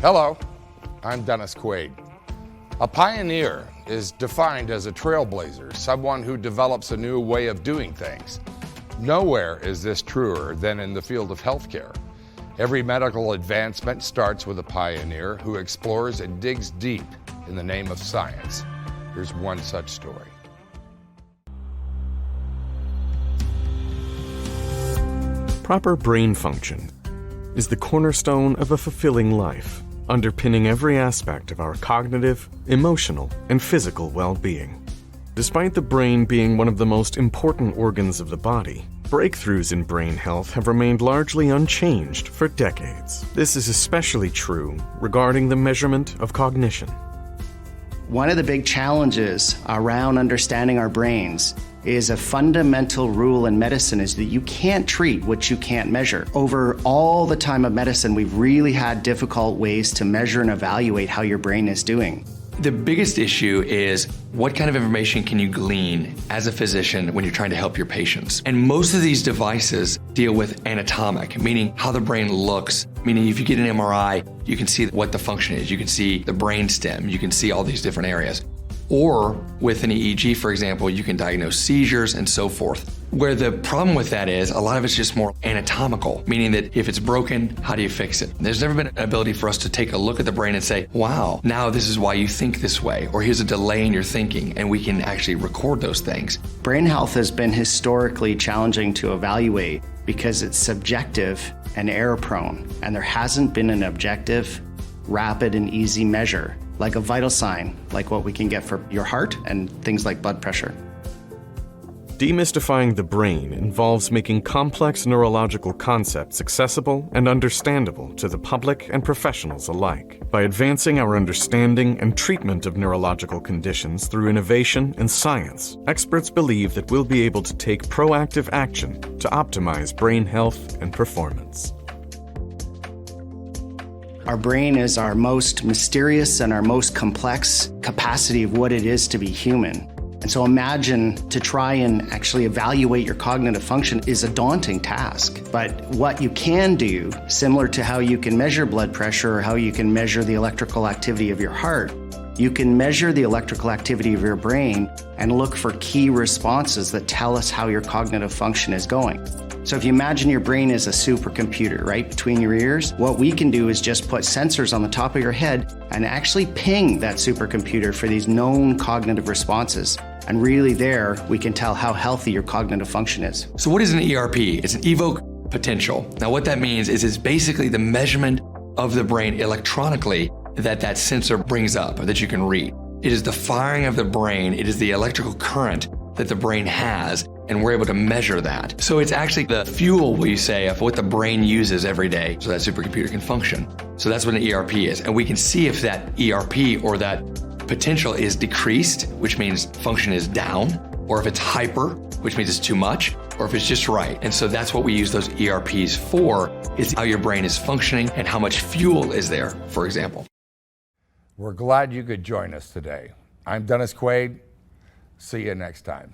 Hello, I'm Dennis Quaid. A pioneer is defined as a trailblazer, someone who develops a new way of doing things. Nowhere is this truer than in the field of healthcare. Every medical advancement starts with a pioneer who explores and digs deep in the name of science. Here's one such story. Proper brain function is the cornerstone of a fulfilling life, underpinning every aspect of our cognitive, emotional, and physical well-being. Despite the brain being one of the most important organs of the body, breakthroughs in brain health have remained largely unchanged for decades. This is especially true regarding the measurement of cognition. One of the big challenges around understanding our brains is a fundamental rule in medicine is that you can't treat what you can't measure. Over all the time of medicine, we've really had difficult ways to measure and evaluate how your brain is doing. The biggest issue is what kind of information can you glean as a physician when you're trying to help your patients? And most of these devices deal with anatomic, meaning how the brain looks, meaning if you get an MRI, you can see what the function is. You can see the brain stem. You can see all these different areas. Or with an EEG, for example, you can diagnose seizures and so forth. Where the problem with that is, a lot of it's just more anatomical, meaning that if it's broken, how do you fix it? There's never been an ability for us to take a look at the brain and say, wow, now this is why you think this way, or here's a delay in your thinking, and we can actually record those things. Brain health has been historically challenging to evaluate because it's subjective and error-prone, and there hasn't been an objective, rapid, and easy measure, like a vital sign, like what we can get for your heart and things like blood pressure. Demystifying the brain involves making complex neurological concepts accessible and understandable to the public and professionals alike. By advancing our understanding and treatment of neurological conditions through innovation and science, experts believe that we'll be able to take proactive action to optimize brain health and performance. Our brain is our most mysterious and our most complex capacity of what it is to be human. And so imagine to try and actually evaluate your cognitive function is a daunting task. But what you can do, similar to how you can measure blood pressure or how you can measure the electrical activity of your heart, you can measure the electrical activity of your brain and look for key responses that tell us how your cognitive function is going. So if you imagine your brain is a supercomputer, right, between your ears, what we can do is just put sensors on the top of your head and actually ping that supercomputer for these known cognitive responses. And really there, we can tell how healthy your cognitive function is. So what is an ERP? It's an evoke potential. Now what that means is it's basically the measurement of the brain electronically that sensor brings up or that you can read. It is the firing of the brain. It is the electrical current that the brain has, and we're able to measure that. So it's actually the fuel, we say, of what the brain uses every day so that supercomputer can function. So that's what an ERP is. And we can see if that ERP or that potential is decreased, which means function is down, or if it's hyper, which means it's too much, or if it's just right. And so that's what we use those ERPs for, is how your brain is functioning and how much fuel is there, for example. We're glad you could join us today. I'm Dennis Quaid. See you next time.